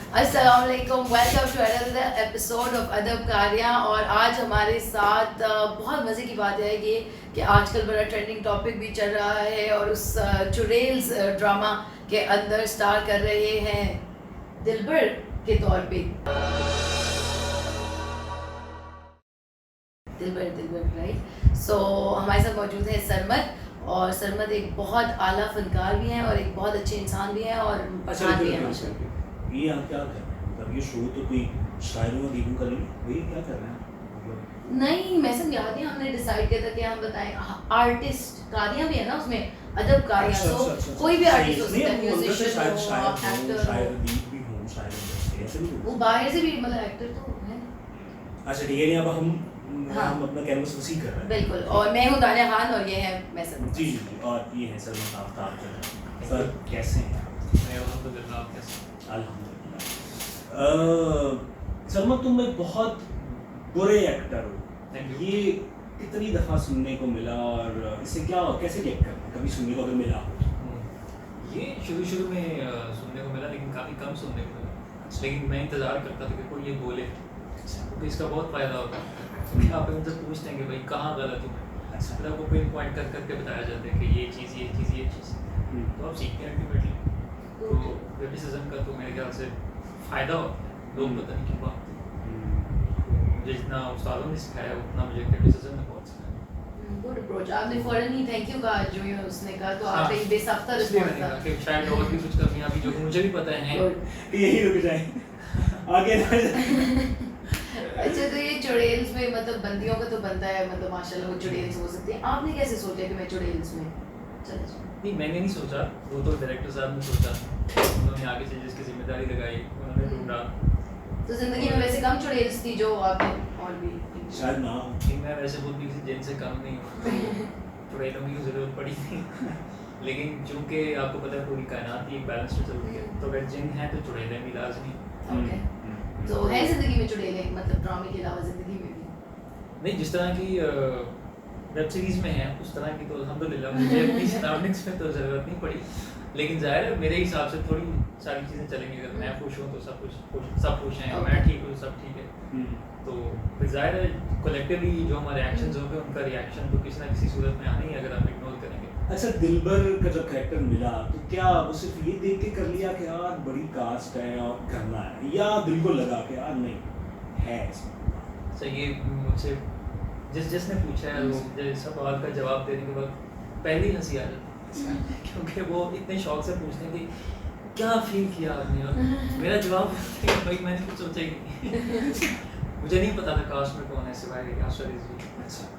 अस्सलाम वालेकुम, welcome to another episode of अदब कारियाँ। और आज हमारे साथ बहुत मज़े की बात है ये कि आजकल बड़ा ट्रेंडिंग टॉपिक भी चल रहा है और उस चुड़ैल्स ड्रामा के अंदर स्टार कर रहे हैं दिलबर के तौर पे। दिलबर राइट। सो हमारे साथ मौजूद है सरमद, और सरमद एक बहुत आला फनकार भी हैं और एक बहुत अच्छे इंसान भी हैं और पठान भी हैं माशाल्लाह। ये आप क्या कर रहे हैं? मतलब ये शो तो कोई शायरों और गीतों का नहीं, वही क्या कर रहे हैं मतलब? नहीं, मैं सब याद है, हमने डिसाइड किया था कि हम बताएं आर्टिस्ट कारियाँ भी है ना उसमें, अदब कारियाँ। सो कोई भी आर्टिस्ट हो सकता है, म्यूजिशियन हो, एक्टर शायर गीत भी हो, शायर जैसे ऐसे नहीं वो बाहर से भी मतलब एक्टर तो है। अच्छा ठीक है, अब हाँ। हम अपना कैनवस वसी कर रहे हैं। बिल्कुल, और मैं हूँ दानिया खान और ये है मैं सब। जी जी, और ये है सर आफ्ताब सर, कैसे हैं? मैं अल्हम्दुलिल्लाह, आप कैसे? अल्हम्दुलिल्लाह। सलमा, तुम एक बहुत बुरे एक्टर हो, ये कितनी दफ़ा सुनने को मिला और इससे क्या कैसे चेक करना, कभी सुनने को अगर मिला हो? ये शुरू में सुनने को मिला, लेकिन काफ़ी कम सुनने को मिला। लेकिन मैं इंतज़ार करता था कि कोई ये बोले, क्योंकि इसका बहुत फ़ायदा होता है। क्योंकि आप उनसे पूछते हैं कि भाई कहाँ गलत हूँ मैं, अच्छा। फिर आपको पिन पॉइंट कर करके बताया जाता है कि ये चीज़ तो आप सीखते हैं अल्टीमेटली। तो क्रिटिसिज्म का तो मेरे ख्याल से फ़ायदा होता है, लोग पता नहीं क्यों भागते हैं। मुझे जितना उस्तादों ने सिखाया उतना मुझे क्रिटिसिज्म ने बहुत सिखाया। Good approach. आपने फौरन ही थैंक यू कहा जो ये उसने कहा, तो हाँ, आप एक बेसाख्ता इसलिए रिस्पॉन्स मैंने था। कहा कि शायद और भी कुछ कमियां भी जो कि मुझे भी पता है। Good। यही रुक जाए, आगे ना जाए। अच्छा, तो ये चुड़ैल्स में मतलब बंदियों का तो बनता है, मतलब माशाल्लाह वो चुड़ैल्स हो सकती है। आपने कैसे सोचा कि मैं चुड़ैल्स में चले जाऊँ? नहीं, मैंने नहीं सोचा, वो तो डायरेक्टर साहब ने सोचा। उन्होंने आगे से जिसकी जिम्मेदारी लगाई उन्होंने ढूंढा। तो जिंदगी में वैसे कम चुड़ैल्स थी जो आपने और भी शायद ना हो। कि मैं वैसे खुद भी किसी जिन से कम नहीं हूँ, तो चुड़ैलों की ज़रूरत पड़ी थी। लेकिन चूंकि आपको पता है पूरी कायनात ही एक बैलेंस में चल रही है, तो अगर जिन है तो चुड़ैलें भी लाजमी। ओके। तो है जिंदगी में चुड़ैलें, मतलब ड्रामे के अलावा जिंदगी में भी? नहीं, जिस तरह की वेब सीरीज़ में है उस तरह की तो अल्हम्दुलिल्लाह मुझे अपनी सराउंडिंग्स में तो ज़रूरत नहीं पड़ी। लेकिन ज़ाहिर है मेरे हिसाब से थोड़ी सारी चीज़ें चलेंगी। अगर मैं खुश हूँ तो सब खुश हैं, मैं ठीक हूँ सब ठीक है। तो फिर ज़ाहिर है कलेक्टिवली जो हमारे एक्शंस होंगे उनका रिएक्शन तो किसी ना किसी सूरत में आना ही है, अगर आप इग्नोर करेंगे। अच्छा, दिलबर का जब कैरेक्टर मिला तो क्या वो सिर्फ ये देख के कर लिया कि यार बड़ी कास्ट है और करना है, या दिल को लगा कि यार नहीं है इसमें? सो ये मुझसे जिसने पूछा है वो सवाल का जवाब देने के बाद पहले ही हंसी आ जाती है, क्योंकि वो इतने शौक से पूछते हैं कि क्या फील किया आपने, और मेरा जवाब है भाई मैंने कुछ सोचा ही नहीं। मुझे नहीं पता था कास्ट में कौन है सिवाय आशा रिजवी।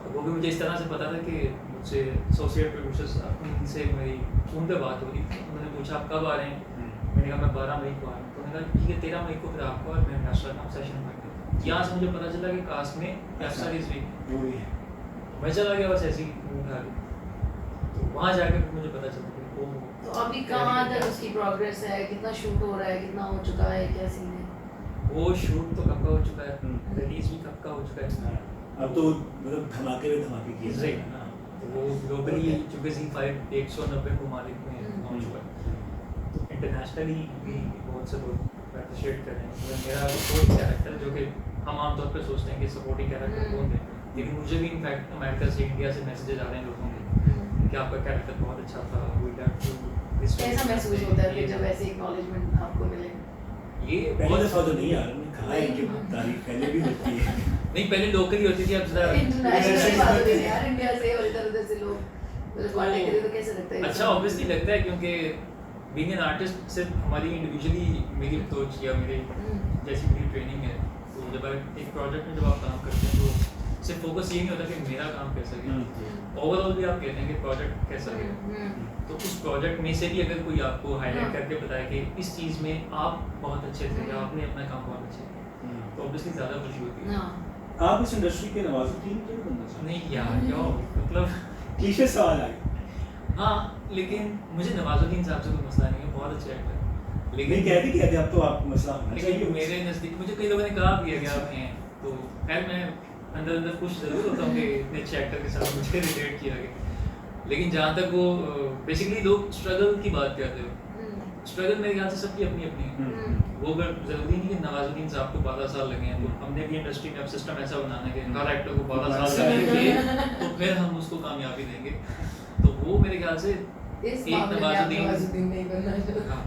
और वो भी मुझे इस तरह से पता था कि मुझसे एसोसिएट प्रोड्यूसर्स उनसे मेरी फ़ोन पे बात हो रही थी। उन्होंने पूछा आप कब आ रहे हैं, मैंने कहा मैं 12 मई को आ रहा हूँ। तो उन्होंने कहा ठीक है 13 मई को फिर आपको, और मैं आशा का सेशन में यहाँ से मुझे पता चला कि कास्ट में आशा रिजवी वो ही है। मैं चला गया बस ऐसे ही उठा के। तो वहाँ जाके फिर मुझे पता चला कि वो तो अभी कहाँ तक उसकी प्रोग्रेस है, कितना शूट हो रहा है, कितना हो चुका है, क्या सीन है? वो शूट तो कब का हो चुका है, रिलीज भी कब का हो चुका है। अब तो मतलब धमाके में धमाके किए जा रहे हैं ना। तो वो ग्लोबली चूँकि Z5 190 ममालिक में पहुँच चुका है, तो इंटरनेशनली भी बहुत से लोग अप्रिशिएट कर रहे हैं। मतलब मेरा कोई कैरेक्टर जो कि हम आमतौर पे सोचते हैं कि सपोर्टिंग कैरेक्टर कौन है, लेकिन मुझे भी इनफैक्ट अमेरिका से, इंडिया से मैसेजेस आ रहे हैं लोगों के कि आपका कैरेक्टर बहुत अच्छा था, कैसा महसूस होता है फिर जब ऐसे एक्नॉलेजमेंट आपको मिले? ये पहली दफा तो नहीं यार, मैंने कहा है कि तारीफ पहले भी होती है। नहीं, पहले लोकल ही होती थी, अब ज़रा इंटरनेशनल बात होती है यार, इंडिया से और इधर-उधर से लोग मतलब कांटेक्ट करें तो कैसे लगता है? अच्छा ऑब्वियसली लगता है, क्योंकि बीइंग एन आर्टिस्ट सिर्फ हमारी इंडिविजुअली मेरी अप्रोच या मेरी जैसी मेरी ट्रेनिंग है, तो जब आप एक प्रोजेक्ट में जब आप काम करते हैं तो सिर्फ फोकस ये नहीं होता कि मेरा काम कैसा गया, ओवरऑल भी आप कहते हैं कि प्रोजेक्ट कैसा गया। तो उस प्रोजेक्ट में से भी अगर कोई आपको हाईलाइट करके बताए कि इस चीज़ में आप बहुत अच्छे थे या आपने अपना काम बहुत अच्छे किया, तो ऑब्वियसली ज़्यादा खुशी होती है। आप इस इंडस्ट्री के नवाजुद्दीन क्यों बनना चाहते? नहीं यार, क्यों मतलब क्लीशे सवाल आए। हाँ, लेकिन मुझे नवाजुद्दीन साहब से कोई मसला नहीं है, बहुत अच्छे एक्टर। नहीं कहते अब तो आप मसला होना लेकिन चाहिए। मेरे नज़दीक मुझे कई लोगों ने कहा भी है कि आप हैं, तो खैर मैं अंदर खुश ज़रूर होता हूँ कि इतने अच्छे एक्टर के साथ मुझे रिलेट किया गया। लेकिन जहाँ तक वो बेसिकली लोग स्ट्रगल की बात करते हो, स्ट्रगल मेरे ख्याल से सबकी अपनी अपनी है। वो जरूरी नहीं कि नवाजुद्दीन साहब को 12 साल लगे हैं, तो हमने भी इंडस्ट्री में अब सिस्टम ऐसा बनाना है कि हर एक्टर को 12 साल लगेंगे तो फिर हम उसको कामयाबी देंगे। तो वो मेरे ख्याल से इस एक नवाजुद्दीन नहीं बनना चाहिए। हाँ,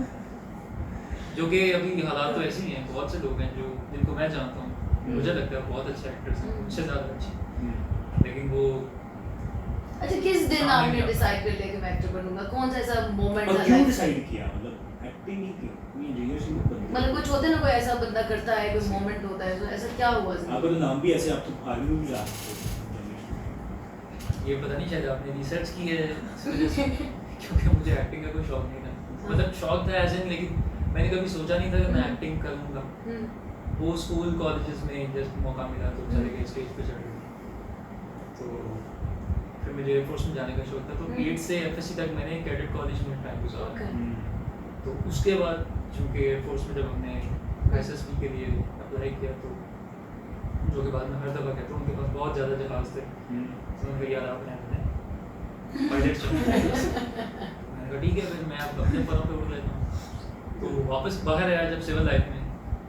जो कि अभी हालात तो ऐसे ही हैं, बहुत से लोग हैं जो जिनको मैं जानता हूँ, मुझे लगता है बहुत अच्छे एक्टर्स हैं, मुझसे ज़्यादा अच्छे, लेकिन वो अच्छा किस दिन सामने आपने क्या? डिसाइड कर लिया कि मैं एक्टर बनूंगा? कौन सा ऐसा मोमेंट और था क्यों लाइफ डिसाइड किया, मतलब एक्टिंग ही क्यों, ये इंजीनियर से क्यों बनना? मतलब कुछ होता है ना, कोई ऐसा बंदा करता है, कोई मोमेंट होता है, तो ऐसा क्या हुआ आपका तो नाम भी ऐसे, आप तो आर्मी में भी जा सकते ये पता नहीं शायद आपने रिसर्च की है इस वजह से, क्योंकि मुझे एक्टिंग का कोई शौक नहीं था, मतलब शौक था ऐसे, लेकिन मैंने कभी सोचा नहीं था कि मैं एक्टिंग करूँगा। वो स्कूल कॉलेजेस में जस्ट मौका मिला तो चले गए, स्टेज पे चढ़ गए। तो फिर मुझे एयरफोर्स में जाने का शौक था, तो 8 से FSC तक मैंने कैडेट कॉलेज में टाइम गुजारा। तो उसके बाद चूँकि एयरफोर्स में जब हमने SSB के लिए अप्लाई किया, तो जो कि बाद में हर दफ़ा कहता हूँ उनके पास बहुत ज़्यादा जहाज़ थे, तो उनको याद आपने पायलट मैंने कहा ठीक है, फिर मैं अब अपने परों पे उड़ लेता हूँ। तो वापस बाहर आया जब सिविल लाइफ में,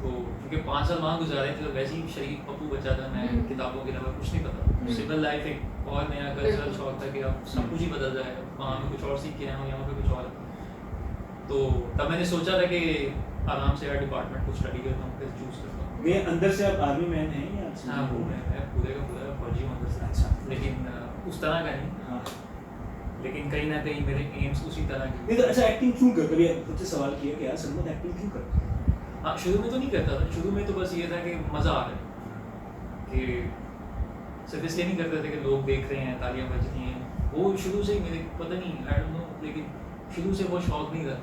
तो क्योंकि 5 साल वहाँ गुजारे थे, तो वैसे ही शरीफ पप्पू बच्चा था मैं, किताबों के अलावा कुछ नहीं पता। सिविल लाइफ एक और नया कल्चरल शौक था कि अब सब कुछ ही बदल जाए, वहाँ में कुछ और सीख के आया हूँ, यहाँ पे कुछ और। तो तब मैंने सोचा था कि आराम से यार डिपार्टमेंट को स्टडी करता हूँ, फिर चूज़ करता हूँ। मैं अंदर से आप आर्मी मैन हैं या हाँ, वो मैं पूरे का पूरा फौजी हूँ अंदर से, अच्छा, लेकिन उस तरह का नहीं, हाँ। लेकिन कहीं ना कहीं मेरे एम्स उसी तरह के। नहीं तो अच्छा एक्टिंग क्यों कर, कभी मुझसे सवाल किया कि यार सलमान एक्टिंग क्यों करता है? हाँ, शुरू में तो नहीं करता था, शुरू में तो बस ये था कि मज़ा आ रहा है, कि सिर्फ इसलिए नहीं करते थे कि लोग देख रहे हैं, तालियां बज रही हैं। वो शुरू से ही मेरे पता नहीं, आई डोंट नो, लेकिन शुरू से वो शौक नहीं था,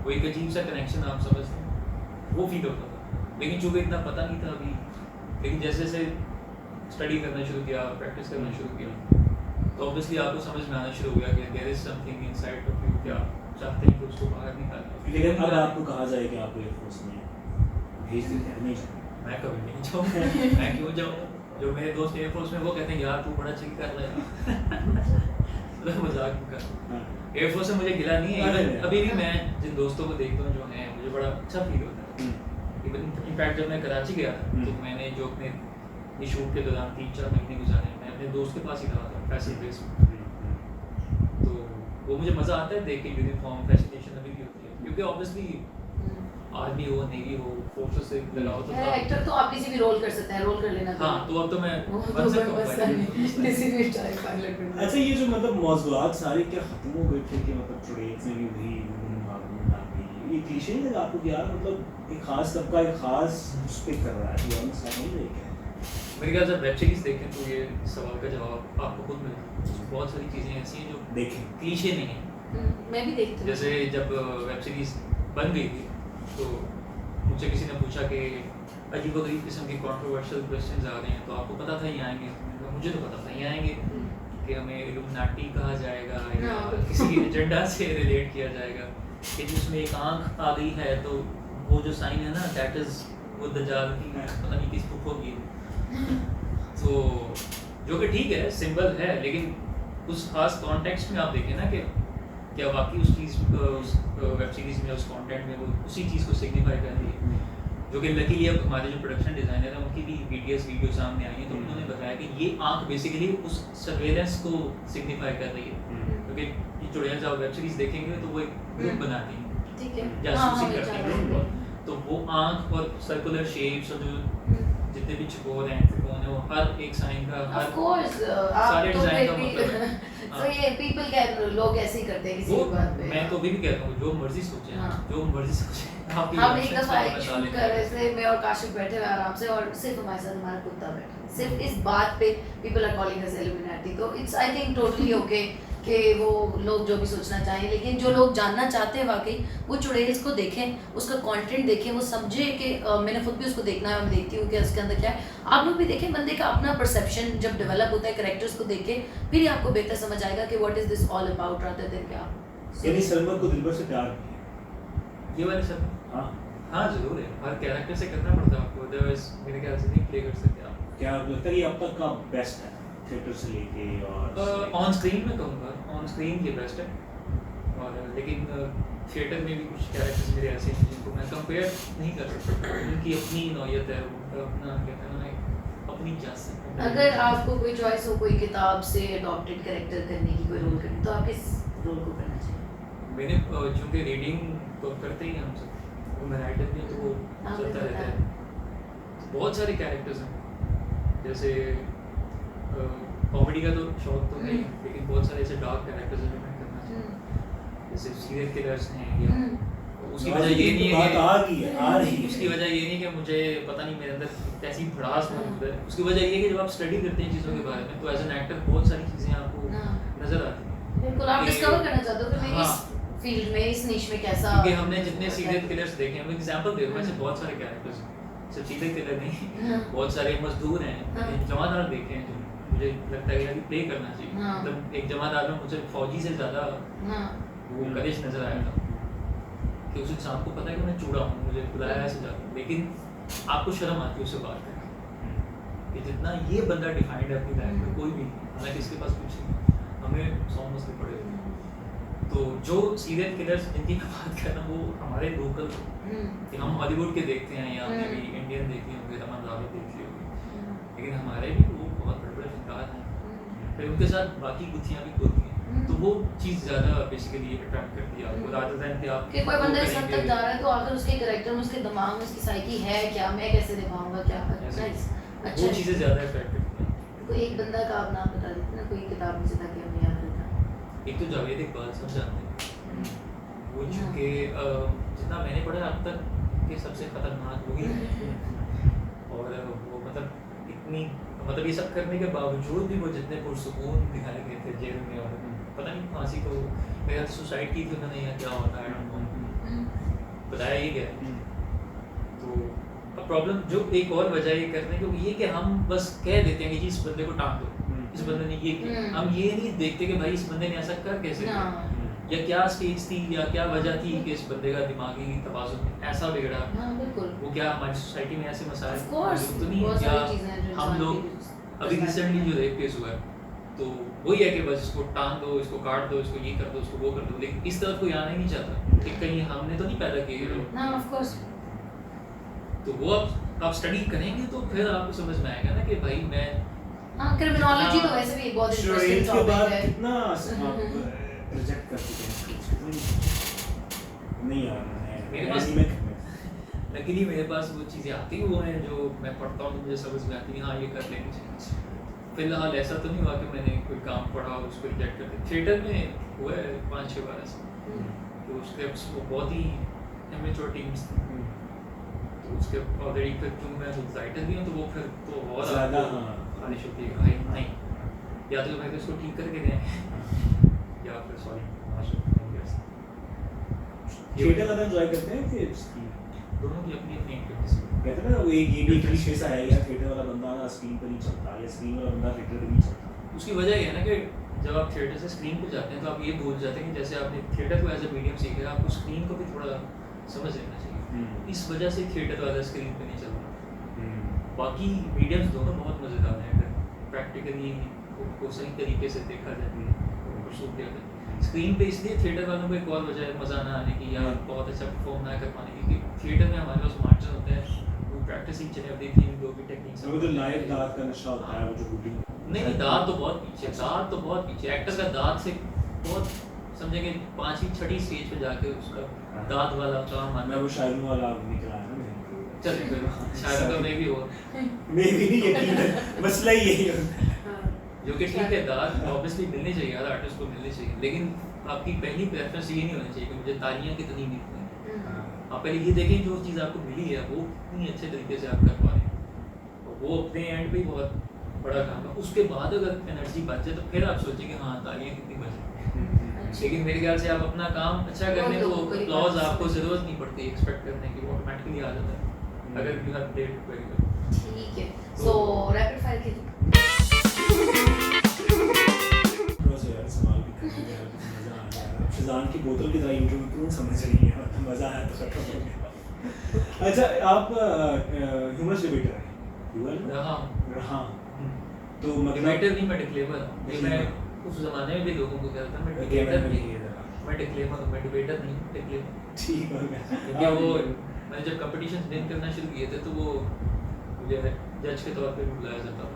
वो एक अजीब सा कनेक्शन आप समझते हैं, वो फील होता था। लेकिन चूँकि इतना पता नहीं था अभी, लेकिन जैसे जैसे स्टडी करना शुरू किया, प्रैक्टिस करना शुरू किया, तो ऑब्वियसली आपको समझ में आना शुरू हो गया कि there is something inside of you, क्या चाहते हैं कि उसको बाहर निकालना। लेकिन अब आपको कहा जाए कि आप एयरफोर्स में भेज देते हैं, नहीं जाते? मैं कभी नहीं जाऊँ मैं क्यों जाऊँ? जो मेरे दोस्त एयरफोर्स में वो कहते हैं यार तू बड़ा चिल कर रहा है मतलब मजाक कर। हाँ। एयरफोर्स से मुझे गिला नहीं है, अरे इवन यार। अभी भी मैं जिन दोस्तों को देखता हूँ जो हैं, मुझे बड़ा अच्छा फील होता है। इवन इनफैक्ट जब मैं कराची गया था, तो मैंने जो अपने ये शूट के दौरान 3-4 महीने गुजारे, मैं अपने दोस्त के पास ही रहा था फैसल बेस में। तो वो मुझे मज़ा आता है देख के, यूनिफॉर्म फैसिनेशन अभी भी होती है, क्योंकि ऑब्वियसली आर्मी हो, नेवी हो, फोर्सेस से लगाओ तो एक्टर तो आप किसी भी रोल कर सकते हैं, रोल कर लेना। हाँ, तो अब तो मैं वो बन तो सकता हूँ बस किसी भी स्टाइल पायलट बनना। अच्छा ये जो मतलब मौजूदात सारे क्या खत्म हो गए थे कि मतलब चुड़ैल में भी वही भागना भागी, ये क्लीशे नहीं लगा आपको कि यार मतलब एक खास तबका एक खास उस पे कर रहा है, तो हम सब नहीं देख रहे? मेरे ख्याल से वेब सीरीज देखें तो ये सवाल का जवाब आपको खुद मिलेगा। बहुत सारी चीज़ें ऐसी हैं जो देखें क्लीशे नहीं हैं। मैं भी देखती हूँ। जैसे जब वेब सीरीज बन गई थी, तो मुझसे किसी ने पूछा कि अजीबोगरीब किस्म के कंट्रोवर्शियल क्वेश्चंस आ रहे हैं, तो आपको पता था ये आएंगे? मैंने कहा मुझे तो पता था ये आएंगे, कि हमें इल्यूमिनाटी कहा जाएगा या किसी एजेंडा से रिलेट किया जाएगा, कि जिसमें एक आँख आ गई है तो वो जो साइन है ना, दैट इज़ वो दज्जाल की पता नहीं किस फुफो की। तो जो कि ठीक है, सिंबल है, लेकिन उस खास कॉन्टेक्स्ट में आप देखें ना कि क्या वाकई उस चीज़ उस वेब सीरीज़ में, उस कंटेंट में वो उसी चीज़ को सिग्निफाई कर रही है। जो कि लकीली अब हमारे जो प्रोडक्शन डिज़ाइनर हैं उनकी भी वीडियो सामने आई है, तो उन्होंने बताया कि ये आँख बेसिकली उस सर्वेलेंस को सिग्निफाई कर रही है, क्योंकि ये चुड़ैल जब वेब सीरीज़ देखेंगे तो वो एक ग्रुप बनाती हैं, ठीक है, जासूसी करती हैं, तो वो आँख और सर्कुलर शेप्स और जो जितने भी चकोर हैं, त्रिकोण हैं, वो हर एक साइन का Of course, सारे आप तो डिज़ाइन का फिर भी मतलब तो ये people can लोग ऐसे ही करते हैं किसी वो भी बात पे। मैं तो अभी भी कहता हूँ जो मर्जी सोचे, हाँ। जो मर्जी सोचे। आपकी हम एक options दफा को एक बता शूट लेते कर हैं। रहे थे, मैं और काशिफ बैठे हुए आराम से, और सिर्फ हमारे साथ हमारा कुत्ता बैठा है, सिर्फ इस बात पे people are calling us Illuminati। तो it's I think totally okay कि वो लोग जो भी सोचना चाहें, लेकिन जो लोग जानना चाहते हैं वाकई वो चुड़ैल्स को देखें, उसका कंटेंट देखें, वो समझे कि मैंने खुद भी उसको देखना है, मैं देखती हूँ कि उसके अंदर क्या है। आप लोग भी देखें, बंदे का अपना परसेप्शन जब डेवलप होता है कैरेक्टर्स को देख के, फिर ही आपको बेहतर समझ आएगा कि what is this all about rather than क्या। यानी सलमान को दिलबर से प्यार किया? ये वाले सब हाँ ज़रूर है, हर कैरेक्टर से करना पड़ता है आपको, अदरवाइज मेरे ख्याल से नहीं प्ले कर सकते आप। क्या लगता है कि अब तक का बेस्ट है थिएटर से लेके और ऑन स्क्रीन में कहूँगा, ऑन स्क्रीन ये बेस्ट है, और लेकिन थिएटर में भी कुछ कैरेक्टर्स मेरे ऐसे हैं जिनको मैं कंपेयर नहीं कर सकता, उनकी अपनी नौयत है, उनका अपना कहते हैं ना अपनी जात है। अगर आपको कोई चॉइस हो कोई किताब से अडॉप्टेड कैरेक्टर करने की, कोई रोल करने, तो आप किस रोल को करना चाहिए? मैंने चूँकि रीडिंग तो करते ही हम सब, वो मैं राइटर भी हूँ तो वो हाँ, चलता बिल्कुल, रहता है। तो बहुत सारे कैरेक्टर्स हैं, जैसे कॉमेडी का तो शौक तो नहीं, लेकिन बहुत सारे ऐसे डार्क कैरेक्टर्स हैं जो मैं करना चाहता हूँ, जैसे सीरियल किलर्स हैं या उसकी वजह ये नहीं है बात आ रही है उसकी वजह ये नहीं कि मुझे पता नहीं मेरे अंदर कैसी भड़ास मौजूद है, उसकी वजह ये है कि जब आप स्टडी करते हैं चीज़ों के बारे में तो एज एन एक्टर बहुत सारी चीज़ें आपको नजर आती हैं। बिल्कुल, आप डिस्कवर करना चाहते हो कि मैं हाँ। इस फील्ड में, इस निश में कैसा, क्योंकि हमने जितने सीरियल किलर्स देखे हैं, एग्जांपल दे रहा हूं, ऐसे बहुत सारे कैरेक्टर्स हैं, सिर्फ सीरियल किलर नहीं, बहुत सारे मजदूर हैं, जमादार देखे हैं जो मुझे लगता है कि प्ले करना चाहिए। मतलब एक जमादार में मुझे फौजी से ज़्यादा वो करिश नजर आया था कि उस इंसान को पता है कि मैं चूड़ा हूँ, मुझे बुलाया ऐसे जाता, लेकिन आपको शर्म आती है उससे बात करने कि जितना ये बंदा डिफाइंड है अपनी लाइफ में कोई भी नहीं, हालांकि इसके पास कुछ नहीं, हमें 100 मसले पड़े हुए हैं। तो जो सीरियल किलर्स जिनकी मैं बात कर रहा हूँ वो हमारे लोकल कि हम हॉलीवुड के देखते हैं या हमने भी इंडियन देखे होंगे, रमन रावत देख ली होगी, लेकिन हमारे भी वो बहुत बड़े बड़े फनकार हैं, फिर उनके साथ बाकी गुत्थियाँ भी खुलती हैं, तो वो चीज़ ज़्यादा बेसिकली अट्रैक्ट करती है आपको, रादर देन कि आप कि कोई बंदा इस हद तक जा रहा है तो आखिर उसके कैरेक्टर में, उसके दिमाग में, उसकी साइकी है क्या, मैं कैसे निभाऊंगा, क्या नाइस, अच्छा वो चीज़ें ज़्यादा अट्रैक्ट करती हैं। कोई एक बंदा का आप नाम बता देते ना, कोई किताब में से, ताकि हमें याद रहता। एक तो जावेद इकबाल सब जानते हैं, वो चूँकि जितना मैंने पढ़ा अब तक के सबसे खतरनाक वही है, और वो मतलब इतनी मतलब ये सब करने के बावजूद भी वो जितने पुरसुकून दिखाए गए थे जेल में, और पता नहीं फांसी को मेरा सुसाइड की थी उन्होंने या क्या होता है बताया ही गया। तो अब प्रॉब्लम जो एक और वजह ये करने की ये कि हम बस कह देते हैं कि जी इस बंदे को टांग दो, इस बंदे ने ये किया, हम ये नहीं देखते कि भाई इस बंदे ने ऐसा कर कैसे किया, या क्या स्टेज थी या क्या वजह थी कि इस बंदे का दिमागी तवाज़ुन ऐसा बिगड़ा, वो क्या हमारी सोसाइटी में ऐसे मसाइल तो नहीं, या हम लोग अभी रिसेंटली जो रेप केस हुआ है तो वही है कि बस इसको टांग दो, इसको काट दो, इसको ये कर दो, इसको वो कर दो, लेकिन इस तरफ कोई आना ही नहीं चाहता कि कहीं हमने तो नहीं पैदा किए लोग। ना ऑफ कोर्स, तो वो आप स्टडी करेंगे तो फिर आपको समझ में आएगा ना कि भाई मैं क्रिमिनोलॉजी तो वैसे भी बहुत इंटरेस्टिंग टॉपिक है। कितना आप रिजेक्ट कर चुके हैं, नहीं आ रहा है मेरे पास लकीली मेरे पास वो चीज़ें आती वो हैं जो मैं पढ़ता हूँ, मुझे समझ में आती है, हाँ ये कर लेनी चाहिए। फिलहाल ऐसा तो नहीं हुआ कि मैंने कोई काम पढ़ा और उसको रिजेक्ट कर दिया। थिएटर में हुआ है 5-6 बार ऐसा, तो स्क्रिप्ट्स वो बहुत ही एमेच्योर टीम्स थी, तो उसके ऑलरेडी फिर क्यों मैं राइटर भी हूँ तो वो फिर तो और ज़्यादा खारिश होती है भाई नहीं, या तो मैं इसको ठीक करके दें या फिर सॉरी थिएटर ज़्यादा एंजॉय करते हैं कि दोनों की अपनी अपनी एक्टिविटीज। कहते हैं ना वो एक ये भी क्लीशे सा है यार, थिएटर वाला बंदा ना स्क्रीन पर नहीं चलता या स्क्रीन वाला बंदा थिएटर पे नहीं चलता। उसकी वजह ये है ना कि जब आप थिएटर से स्क्रीन पे जाते हैं तो आप ये भूल जाते हैं कि जैसे आपने थिएटर को एज ए मीडियम सीखा है, आपको स्क्रीन को भी थोड़ा समझ लेना चाहिए। इस वजह से थिएटर वाला स्क्रीन पे नहीं चल रहा। बाकी मीडियम्स दोनों बहुत मज़ेदार हैं अगर प्रैक्टिकली उनको सही तरीके से देखा जाए और शूट किया जाए। स्क्रीन पे इसलिए थिएटर वालों को एक और वजह है मज़ा ना आने की या बहुत अच्छा परफॉर्म ना कर पाने की, क्योंकि थिएटर में हमारे पास मार्जिन होते हैं, वो प्रैक्टिस ईच एंड एवरीथिंग, जो भी टेक्निक्स वो तो लाइव दांत का नशा होता है, वो जो बुकिंग नहीं दांत तो बहुत पीछे, दांत तो बहुत पीछे, एक्टर का दांत से बहुत समझेंगे 5वीं-6वीं स्टेज पे जाके उसका दांत वाला काम आना। वो शायरी वाला निकला है ना, चल शायद तो मैं भी हो नहीं यकीन मसला ही यही है जो कि ठीक है, दांत ऑब्वियसली मिलने चाहिए, हर आर्टिस्ट को मिलने चाहिए, लेकिन आपकी पहली प्रेफरेंस ये नहीं होनी चाहिए कि मुझे तालियां कितनी मिलती हैं। आप पहले ये देखें जो चीज़ आपको मिली है वो कितनी अच्छे तरीके से आप कर पा रहे हैं, और वो अपने एंड पे बहुत बड़ा काम है। उसके बाद अगर एनर्जी बच जाए तो फिर आप सोचें कि हाँ तालियां कितनी बचे, लेकिन मेरे ख्याल से आप अपना काम अच्छा करने को अप्लॉज आपको ज़रूरत नहीं पड़ती एक्सपेक्ट करने की, वो ऑटोमेटिकली आ जाता है अगर you have played very well. ठीक है, सो रैपिड फायर के फिजान की बोतल की तरह इंटरव्यू क्यों समझ रही है, मज़ा आया तो खत्म हो गया। अच्छा आप ह्यूमरस डिबेटर हैं? हाँ, तो मतलब डिबेटर नहीं, मैं डिक्लेमर हूँ। मैं उस ज़माने में भी लोगों को कहता था मैं डिबेटर नहीं, मैं डिक्लेमर हूँ, मैं डिबेटर नहीं, डिक्लेमर। ठीक हो गया क्योंकि वो मैंने जब कंपटीशन विन करना शुरू किए थे तो वो मुझे जज के तौर पे भी बुलाया जाता था,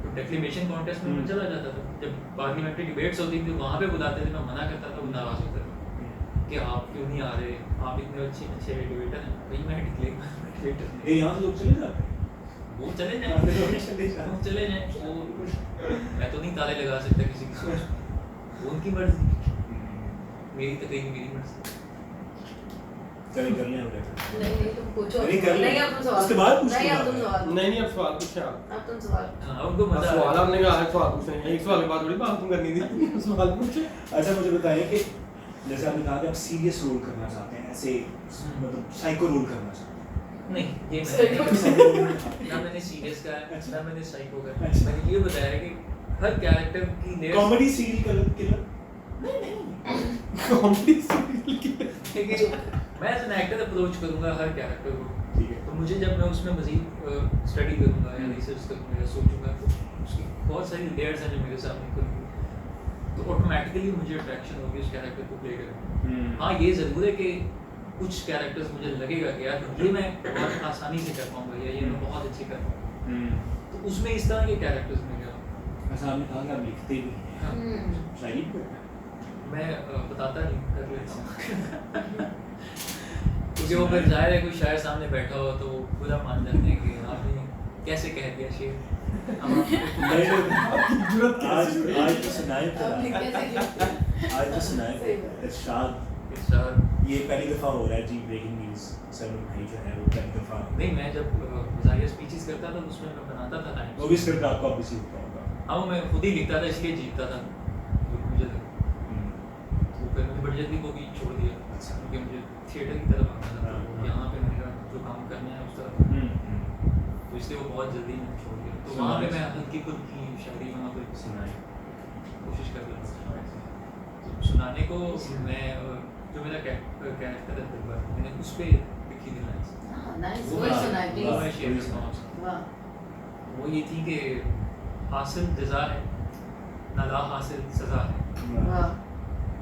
तो डेक्लेमेशन कॉन्टेस्ट में मैं चला जाता था। जब पार्लियामेंट्री डिबेट्स होती थी वहाँ पे बुलाते थे, मैं मना करता था, वो नाराज़ होते थे कि आप क्यों नहीं आ रहे, आप इतने अच्छे डिबेटर हैं। भाई मैं डिबेटर यहाँ से लोग चले जाते हैं, वो चले जाएं, वो चले जाएं, वो मैं तो नहीं ताले लगा सकता किसी की सोच, वो उनकी मर्जी, मेरी तकरीर मेरी मर्जी। चलिए कर लें नहीं तुम पूछो, नहीं कर नहीं अब तुम सवाल, उसके बाद पूछो, नहीं अब तुम सवाल, नहीं अब सवाल पूछे आप। अब तुम सवाल, हाँ उनको अब मजा सवाल आपने कहा है, सवाल पूछे हैं, एक सवाल के बाद थोड़ी बात तुम करनी थी, सवाल पूछे। अच्छा मुझे बताइए कि जैसे आपने कहा कि आप सीरियस रोल करना चाहते हैं, ऐसे मतलब साइको रोल करना चाहते हैं। नहीं, ये ना मैंने सीरियस का है, ना मैंने साइको का है। अच्छा। मैंने ये बताया कि हर कैरेक्टर की layers, comedy serial killer comedy serial की देखिए मैं एज एन एक्टर अप्रोच करूंगा हर कैरेक्टर को, ठीक है। तो मुझे जब मैं उसमें मजीद स्टडी करूंगा या रिसर्च करूंगा या सोचूंगा तो उसकी बहुत सारी लेयर्स हैं जो मेरे सामने खुलेंगी, तो ऑटोमेटिकली मुझे अट्रैक्शन होगी उस कैरेक्टर को प्ले करने। हाँ ये ज़रूर है कि कुछ कैरेक्टर्स मुझे लगेगा कि यार ये मैं बहुत आसानी से कर पाऊंगा या ये मैं बहुत अच्छे कर पाऊंगा, तो उसमें इस तरह के कैरेक्टर्स में गया। अच्छा आपने कहा कि आप लिखते भी हैं, हाँ, शायरी भी करते हैं। मैं बताता नहीं, कर लेता हूँ क्योंकि वो फिर जाहिर है कोई शायर सामने बैठा हो तो पूरा मान जाते हैं कि आपने कैसे कह दिया शेर। आज तो सुनाए आपने कैसे किया? आज तो सुनाए सही बात। इरशाद ये पहली दफा हो रहा है जी, ब्रेकिंग न्यूज़ सलमान भाई जो है वो पहली दफा। नहीं मैं जब मज़ाहिया स्पीचेस करता था उसमें मैं बनाता था टाइम, वो भी स्क्रिप्ट आपको ऑब्वियसली होता होगा। हाँ वो मैं खुद ही लिखता था इसलिए जीतता था जो मुझे लगा। तो फिर मैंने बड़ी जल्दी वो भी छोड़ दिया अच्छा। क्योंकि मुझे थिएटर की तरफ आना था, हाँ, तो हाँ। यहाँ पे मेरा जो काम करना है उस तरफ, तो इसलिए वो बहुत जल्दी मैंने छोड़ दिया। तो वहाँ पे मैं हल्की फुल्की शायरी वहाँ पे सुनाए कोशिश कर रहा था। तो सुनाने को मैं जो मेरा कैरेक्टर है दिलबर, मैंने उस पर लिखी थी लाइन्स, हाँ नाइस, वो वही मैं- सुनाए वो मैं प्लीज। शेयर करता हूँ आपसे। वाह, वो ये थी कि हासिल जज़ा है ना ला हासिल सज़ा है, वाह,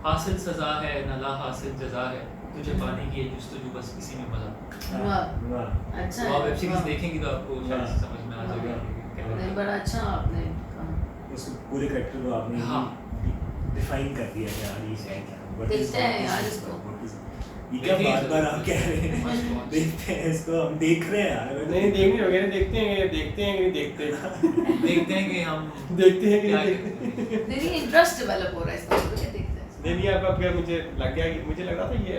हासिल सज़ा है ना ला हासिल जज़ा है, तुझे पाने की ये जुस्तजू बस इसी में मज़ा। वाह, अच्छा तो आप वेब है, सीरीज वाह। देखेंगी तो आपको शायद हाँ। समझ में आ जाएगा कि क्या नहीं है। बड़ा अच्छा आपने कहा। उस पूरे कैरेक्टर को आपने हाँ। डिफाइन कर दिया कि यार ये है क्या, What is- देखते हैं यार what is- इसको। what is- ये क्या देखिए बार-बार आप कह रहे हैं, Must watch। देखते हैं इसको, हम देख रहे हैं यार। नहीं देखने वगैरह देखते हैं कि नहीं देखते देखते हैं कि हम देखते हैं कि क्या नहीं करते देखते। हैं। नहीं इंटरेस्ट डेवलप हो रहा है इसका, तो क्या देखते हैं। नहीं नहीं आपका क्या मुझे लग गया कि मुझे लग रहा था ये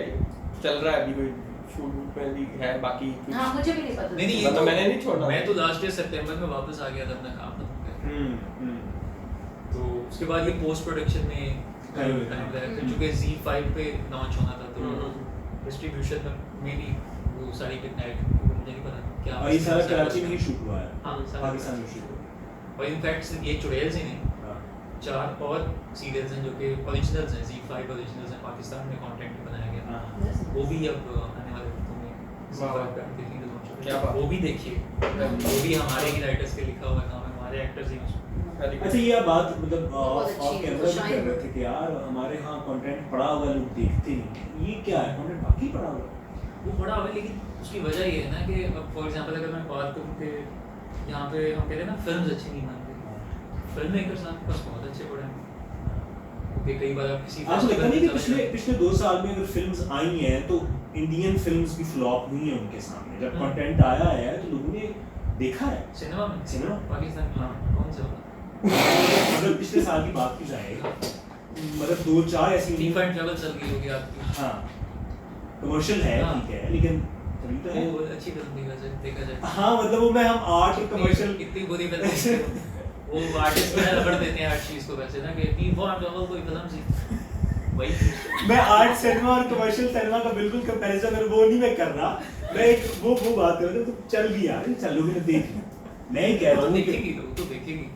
चल रहा है अभी कोई शूट में भी है बाकी कुछ। हाँ मुझे भी नहीं पता। नहीं नहीं ये मतलब तो मैंने नहीं छोड़ा। मैं तो लास्ट ईयर सितंबर में वापस आ गया था अपना काम खत्म करके। तो उसके बाद ये पोस्ट प्रोडक्शन में टाइम टाइम लगा, हम्म। क्योंकि Z5 पे लॉन्च होना था तो डिस्ट्रीब्यूशन में भी वो सारी किडनैप मुझे नहीं पता क्या। और ये सारा कराची में ही शूट हुआ है, हाँ, सारा पाकिस्तान में शूट हुआ और इनफैक्ट ये चुड़ैल्स ही नहीं, है। 4 और सीरियल्स हैं जो कि ओरिजिनल्स हैं, Z5 ओरिजिनल्स हैं, पाकिस्तान में कंटेंट बनाया गया, हाँ। वो भी अब आने वाले वक्तों में Z5 पे आप देखेंगे launch होगा। क्या बात। वो भी देखिए, वो भी हमारे ही राइटर्स के लिखा हुआ काम है, हमारे एक्टर्स ही उसमें। अच्छा ये आप बात मतलब बहुत ऑफ अच्छी है, कैमरा वो भी शाइन कर रहे थे कि यार हमारे यहाँ कंटेंट पड़ा हुआ है, लोग देखते नहीं, ये क्या है, कंटेंट बाकी पड़ा हुआ है। वो बड़ा हुआ है, लेकिन उसकी वजह ये है ना कि अब फॉर एग्जांपल अगर मैं बात करूँ कि यहाँ पे हम कहते हैं ना फिल्म्स अच्छी नहीं बनती, फिल्म मेकर्स आपके पास बहुत अच्छे पड़े हैं, क्योंकि कई बार आप किसी आपको लगता नहीं कि festival में पिछले 2 साल में अगर फिल्म्स आई हैं तो इंडियन फिल्म्स भी फ्लॉप हुई हैं उनके सामने, जब कंटेंट आया है तो लोगों ने देखा है। सिनेमा में सिनेमा? पाकिस्तान में हाँ। कौन सा वाला अगर पिछले साल की बात की जाए मतलब 2-4 ऐसी टी फाइव ट्रैवल चल गई होगी आपकी, हाँ कमर्शियल है, हाँ। ठीक है, लेकिन तभी तो है। वो अच्छी फिल्म देखा जाए। हाँ मतलब वो मैं हम आर्ट कमर्शियल कितनी बुरी फिल्म है। वो आर्टिस्ट में रबड़ देते हैं हर चीज को वैसे ना कि टी फॉर ट्रैवल कोई फिल्म सी वही। मैं आर्ट सिनेमा और कमर्शियल सिनेमा का बिल्कुल कंपैरिजन अगर वो नहीं मैं कर रहा, मैं एक वो बात कर रहा हूँ तो चल भी यार चलोगे तो देख, मैं ही कह रहा हूँ कि देखेगी तो देखेगी।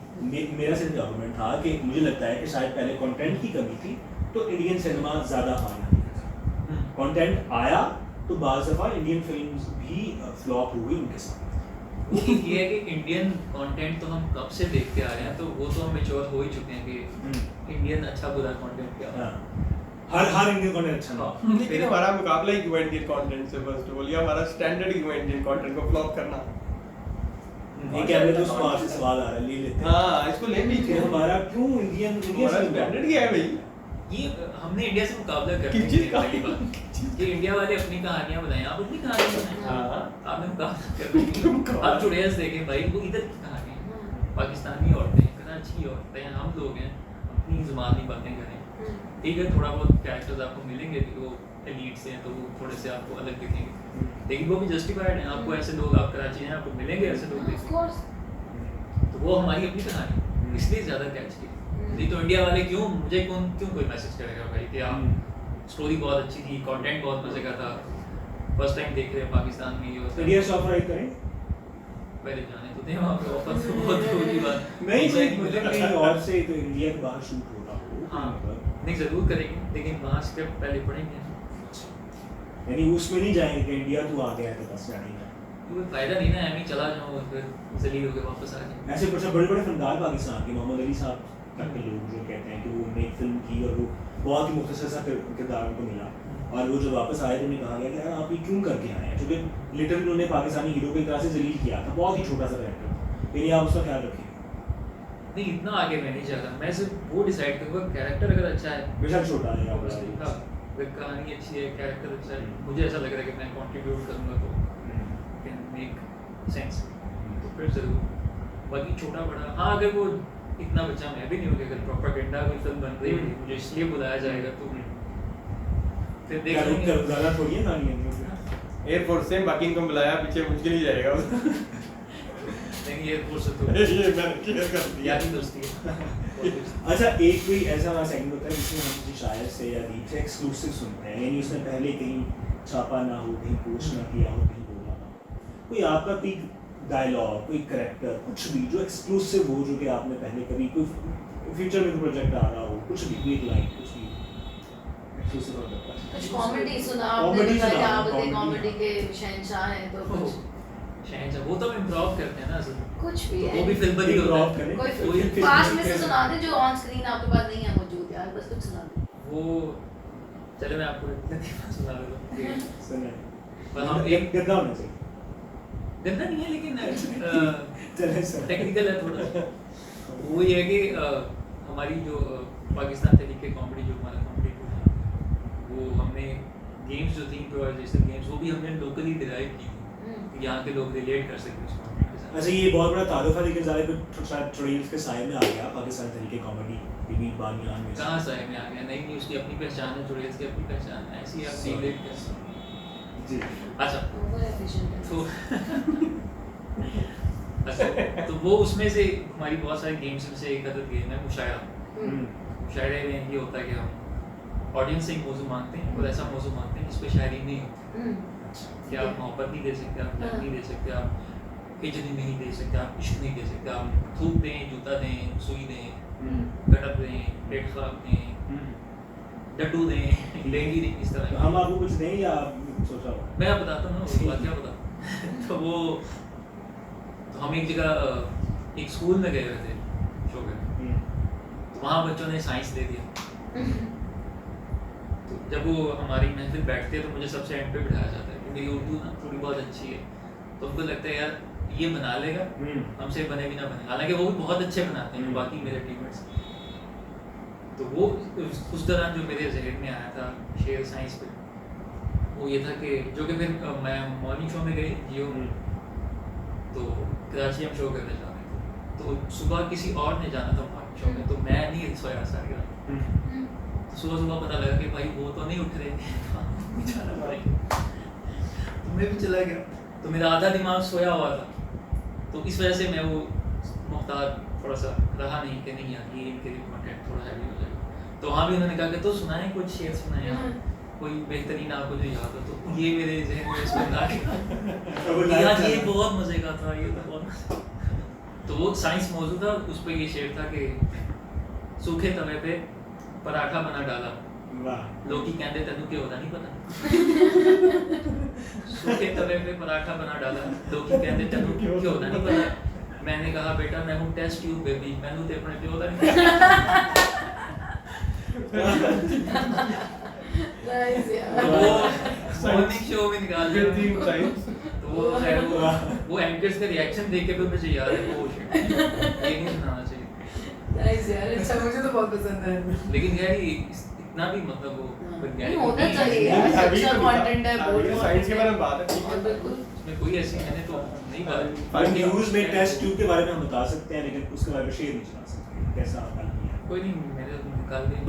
मेरा सिर्फ आर्गुमेंट था कि मुझे लगता है कि शायद पहले कंटेंट की कमी थी तो इंडियन सिनेमा ज़्यादा हार नहीं, कंटेंट आया तो बाज़ दफ़ा इंडियन फिल्म्स भी फ्लॉप हो गई उनके साथ। वो ये है कि इंडियन कंटेंट तो हम कब से देखते आ रहे हैं, तो वो तो हम मैच्योर हो ही चुके हैं कि इंडियन अच्छा बुरा कंटेंट क्या है। हर इंडियन कंटेंट अच्छा नहीं। लेकिन हमारा मुकाबला ही क्यों है इंडियन कंटेंट से फर्स्ट ऑफ ऑल, या हमारा स्टैंडर्ड क्यों है इंडियन कंटेंट को फ्लॉप करना? ये कैमरे तो वहाँ से सवाल आ रहा है, ले लेते हैं। हाँ इसको ले भी कि हमारा क्यों इंडियन हमारा स्टैंडर्ड क्या है भाई? ये हमने इंडिया से मुकाबला करते किस चीज़ का? पहली बात कि इंडिया वाले अपनी कहानियां बनाएं, आप अपनी कहानियां बनाएं। हाँ आपने मुकाबला करते आप चुड़ैल्स देखें भाई, वो इधर की कहानी है, पाकिस्तानी औरतें, कराची औरतें, हम लोग हैं, अपनी ज़ुबानी बातें करें। ठीक है, थोड़ा बहुत कैरेक्टर्स आपको मिलेंगे कि वो एलीट से हैं तो वो थोड़े से आपको अलग दिखेंगे, लेकिन वो भी जस्टिफाइड हैं। आपको ऐसे लोग, आप कराची हैं, आपको मिलेंगे ऐसे लोग देखेंगे, तो वो हमारी अपनी कहानी इसलिए ज़्यादा कैच की। नहीं तो इंडिया वाले क्यों कोई मैसेज करेगा भाई कि आप स्टोरी बहुत अच्छी थी, कंटेंट बहुत मजे का था, फर्स्ट टाइम देख रहे हैं पाकिस्तान में ये होता है। इंडिया से ऑफर आई करें पहले जाने तो दें वहाँ पे, ऑफर तो बहुत दूर की बात नहीं, कोई मतलब कहीं और से तो इंडिया के बाहर शूट हो रहा हो। हाँ नहीं ज़रूर करेंगे, लेकिन वहाँ स्क्रिप्ट पहले पढ़ेंगे, यानी उसमें नहीं जाएंगे कि इंडिया तू आ गया तो बस जाने का। कोई फायदा नहीं ना, मैं चला जाऊँ और फिर जलील होकर वापस आ जाऊँ। ऐसे कुछ बड़े बड़े फनकार पाकिस्तान के, मोहम्मद अली साहब तक के लोग जो कहते हैं कि वो उन्होंने एक फिल्म की और वो बहुत ही मुख्तसर सा किरदार उनको मिला, और वो जब वापस आए तो उन्हें कहा गया कि यार आप ये क्यों करके आए हैं, क्योंकि लिटरली उन्होंने पाकिस्तानी हीरो की तरह से जलील किया था, बहुत ही छोटा सा कैरेक्टर, यानी आप उसका ख्याल रखें। नहीं इतना आगे मैं नहीं चाहता, मैं सिर्फ वो डिसाइड करूँगा कैरेक्टर अगर अच्छा है, बेशक छोटा है या बड़ा obviously, है। हाँ, अगर कहानी अच्छी है, कैरेक्टर अच्छा है, मुझे ऐसा लग रहा है कि मैं कंट्रीब्यूट करूँगा तो कैन मेक सेंस, तो फिर ज़रूर। बाकी छोटा बड़ा, हाँ अगर वो इतना बच्चा मैं भी नहीं हूँ कि अगर प्रोपेगेंडा कोई फिल्म बन रही है मुझे इसलिए बुलाया जाएगा तो फिर देख लेंगे। ज़्यादा थोड़ी है कहानी है। एयरफोर्स से बाकी इनको बुलाया, पीछे मुश्किल ही जाएगा। नहीं एयरफोर्स से तो ये मैंने क्लियर कर दिया। यारी दोस्ती है। अच्छा, एक कोई ऐसा हमारा सेगमेंट होता है जिसमें हम किसी शायर से या अदीब से एक्सक्लूसिव सुनते हैं, यानी उसने पहले कहीं छापा ना हो, कहीं पोस्ट ना किया हो, कहीं बोला ना हो, कोई आपका कोई डायलॉग, कोई करैक्टर, कुछ भी जो एक्सक्लूसिव हो, जो कि आपने पहले कभी कोई फ्यूचर में प्रोजेक्ट आ रहा हो, कुछ भी, कोई एक लाइन, कुछ भी एक्सक्लूसिव हो सकता है। कुछ कॉमेडी सुना आपने, कॉमेडी तो सुना, आप कॉमेडी। कॉमेडी के शहंशाह हैं, तो कुछ शहंशाह वो तो हम इम्प्रोव करते हैं ना असल में, कुछ भी तो है, वो भी फिल्म बनी होता Improv है। करें। कोई पास में से सुना दे जो ऑन स्क्रीन आपके पास नहीं है मौजूद, यार बस कुछ सुना दे। वो चले मैं आपको एक लतीफ़ा सुना देता हूँ। सुना पर हम है। एक गद्दा होना चाहिए। गंदा नहीं है लेकिन चले सर। टेक्निकल है थोड़ा सा। वो ये है कि हमारी जो पाकिस्तान तरीके कॉमेडी, जो हमारा कॉमेडी टूर है, वो हमने गेम्स जो थी, इम्प्रोवाइजेशन गेम्स, वो भी हमने लोकली डिराइव की थी, यहाँ के लोग रिलेट कर सकें उस कॉमेडी के साथ। अच्छा, ये बहुत बड़ा तारुफ है, लेकिन ज़्यादा चुड़ैल्स के साए में आ गया पाकिस्तान तरीके कॉमेडी टीवी बानियान में। कहाँ साए में आ गया? नहीं उसकी अपनी पहचान है, चुड़ैल्स की अपनी पहचान है, ऐसी आप रिलेट कर सकते हैं। जी। अच्छा ओवर एफिशिएंट है। तो अच्छा तो वो उसमें से हमारी बहुत सारी गेम्स में से एक अदद गेम है मुशायरा। मुशायरे में ये होता है कि हम ऑडियंस से एक मौजू मांगते हैं और ऐसा मौजू मांगते हैं जिस पे शायरी नहीं होती, कि आप मोहब्बत नहीं दे सकते, आप प्यार नहीं दे सकते, आप हिजरी नहीं दे सकते, आप इश्क नहीं दे सकते, आप थूक दें, जूता दें, सुई दें, कटक दें, पेट खराब दें, डड्डू दें, लेंगी दें, इस तरह तो हम आपको कुछ दें या आप सोचा हो? मैं आप बताता हूँ ना वो बात, क्या बता तो वो तो हम एक जगह एक स्कूल में गए हुए थे शो पे, तो वहाँ बच्चों ने साइंस दे दिया। तो जब वो हमारी महफिल बैठते हैं तो मुझे सबसे एंड पे बिठाया जाता है, क्योंकि मेरी उर्दू ना थोड़ी बहुत अच्छी है, तो उनको लगता है यार ये बना लेगा, हमसे बने भी ना बने, हालांकि वो भी बहुत अच्छे बनाते हैं बाकी मेरे टीममेट्स। तो वो उस दौरान जो मेरे जहन में आया था शेर साइंस पे, वो ये था कि जो कि फिर मैं मॉर्निंग शो में गई जियो, तो कराची हम शो करने जा रहे थे, तो सुबह किसी और ने जाना था मॉर्निंग शो में, तो मैं नहीं सोया सारी रात। तो सुबह सुबह पता लगा कि भाई वो तो नहीं उठ रहे, जाना पड़ेगा, तो मैं भी चला गया, तो मेरा आधा दिमाग सोया हुआ था, तो इस वजह से मैं वो मुख्तार थोड़ा सा रहा नहीं कि नहीं यार ये इनके लिए कंटेंट थोड़ा हैवी हो जाएगा। तो वहाँ भी उन्होंने कहा कि तो सुनाएं कुछ शेर सुनाएं कोई बेहतरीन आपको जो याद हो, तो ये मेरे जहन में इसमें आ गया यार ये बहुत मजे का था, ये तो बहुत तो वो साइंस मौजूद था, उस पर ये शेर था कि सूखे तवे पे पराठा बना डाला, लोग की कहते तेनू क्या होता नहीं पता सूखे तवे पे पराठा बना डाला, लोग की कहते तेनू क्या होता नहीं पता। मैंने कहा बेटा मैं हूँ टेस्ट ट्यूब बेबी, मैनू ते अपने प्यो दा नहीं नाइस तो यार। वो मॉर्निंग शो में निकाल दिया तीन टाइम्स तो वो खैर वो एंकर्स का रिएक्शन देख के फिर मुझे याद है वो shit, ये नहीं सुनाना चाहिए। नाइस यार, अच्छा मुझे तो बहुत पसंद है। लेकिन यार ये इतना भी मतलब वो नहीं होना चाहिए यार, अच्छा कंटेंट है, बहुत साइंस के बारे में बात है ठीक और है बिल्कुल उसमें कोई ऐसी मैंने तो नहीं बात पर न्यूज़ में टेस्ट ट्यूब के बारे में हम बता सकते हैं, लेकिन उसके बारे में शेयर नहीं चला सकते कैसा आता है। कोई नहीं मैंने तो निकाल दिया।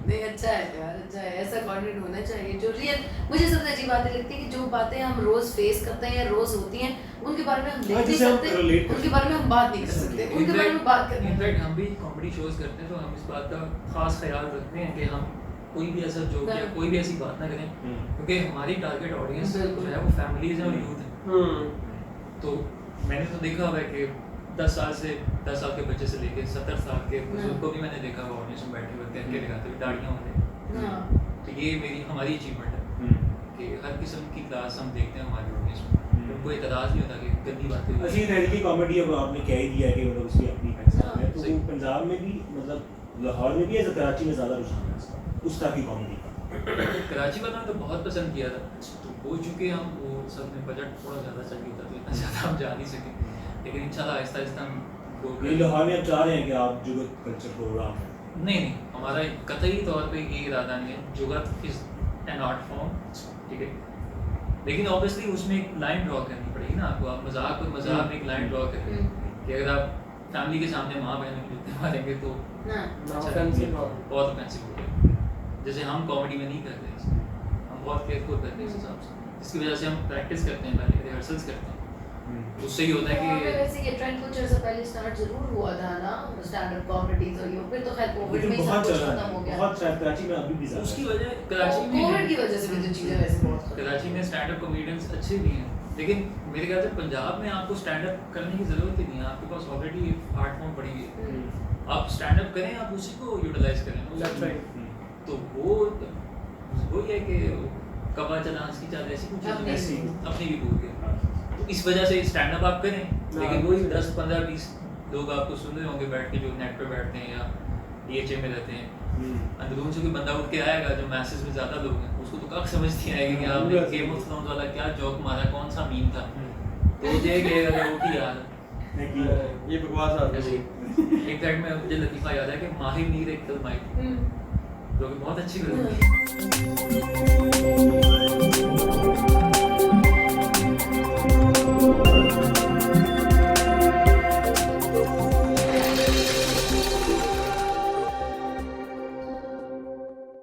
नहीं अच्छा है यार, अच्छा है, ऐसा कंटेंट होना चाहिए जो रियल। मुझे सबसे अच्छी बात लगती है कि जो बातें हम रोज फेस करते हैं या रोज होती हैं उनके बारे में हम लिख नहीं जिसे हम सकते, relate कर उनके बारे में हम बात नहीं कर सकते, उनके बारे में बात करनी है। इनफैक्ट हम भी कॉमेडी शोज करते हैं तो हम इस बात का खास ख्याल रखते हैं कि हम कोई भी ऐसा जोक या कोई भी ऐसी बात ना करें क्योंकि हमारी टारगेट ऑडियंस जो है वो फैमिलीज है और यूथ है। तो मैंने तो देखा हुआ है कि 10 साल के बच्चे से लेके 70 साल के बुजुर्ग को भी मैंने देखा हुआ ऑडियंस में बैठे हुए करके दिखाते हुए दाढ़ियां वाले। हाँ तो ये मेरी हमारी अचीवमेंट है कि हर किस्म की क्लास हम देखते हैं हमारी ऑडियंस में। उनको एतराज़ नहीं होता कि गंदी बातें हुई। असली तहरीकी कॉमेडी अब आपने कह ही दिया कि मतलब उसकी अपनी पहचान है, तो सही। वो पंजाब में भी मतलब लाहौर में भी ऐसा, कराची में ज़्यादा रुझान है इसका, उस तरह की कॉमेडी का। कराची वालों ने तो बहुत पसंद किया था, तो वो चूँकि हम वो सब में बजट थोड़ा ज़्यादा चाहिए था तो इतना ज़्यादा हम जा नहीं सके, लेकिन इंशाल्लाह आहिस्ता आहिस्ता हम grow ये करेंगे। लाहौर में आप चाह रहे हैं कि आप जुगत कल्चर प्रोग्राम है। नहीं हमारा कतई तौर पे ये इरादा नहीं है। जुगत इज एन आर्ट फॉर्म, ठीक है, लेकिन ऑब्वियसली उसमें एक लाइन ड्रॉ करनी पड़ेगी ना आपको। आप मजाक और मजाक में एक लाइन ड्रॉ करें कि अगर आप फैमिली के सामने माँ बहनों के जूते मारेंगे तो हाँ अच्छा नहीं, बहुत ऑफेंसिव हो गया। जैसे हम कॉमेडी में नहीं करते हैं, हम बहुत केयरफुल करते हैं इस हिसाब से, जिसकी वजह से हम प्रैक्टिस करते हैं, पहले रिहर्सल्स करते हैं। उससे ये होता है वहाँ पे कि वैसे ये ट्रेंड कल्चर से पहले स्टार्ट जरूर हुआ था ना, स्टैंड अप कॉमेडीज और ये, फिर तो खैर कोविड में लेकिन ही सब बहुत कुछ चल रहा खत्म हो है, गया। बहुत शायद कराची में अभी भी ज़्यादा उसकी है। वजह कराची में कोविड की वजह से भी तो चीजें वैसे बहुत कराची में स्टैंड अप कॉमेडियंस अच्छे भी हैं, लेकिन मेरे ख्याल से पंजाब में आपको स्टैंड अप करने की ज़रूरत ही नहीं है। आपके पास ऑलरेडी आर्ट फॉर्म पड़ी हुई है, आप स्टैंड अप करें, आप उसी को यूटिलाइज करें। तो वो ये है कि कबा चला हंस की चाल ऐसी कुछ अपनी ऐसी भी। अपनी भी बोल के, तो इस वजह से स्टैंड अप आप करें, लेकिन वही 10 15 20 लोग आपको सुन रहे होंगे बैठ के जो नेट पे बैठते हैं या DHA में रहते हैं। अंदरून से कोई बंदा उठ के आएगा जो मैसेज में ज़्यादा लोग हैं, उसको तो कब समझ नहीं आएगी कि आपने गेम ऑफ थ्रोन्स वाला क्या जोक मारा, कौन सा मीम था, तो ये कहेगा कि उठी यार ये बकवास आ ऐसे ही। एक साइड में मुझे लतीफ़ा याद है कि माहिर नीर एक फिल्म आई थी जो कि बहुत अच्छी फिल्म थी।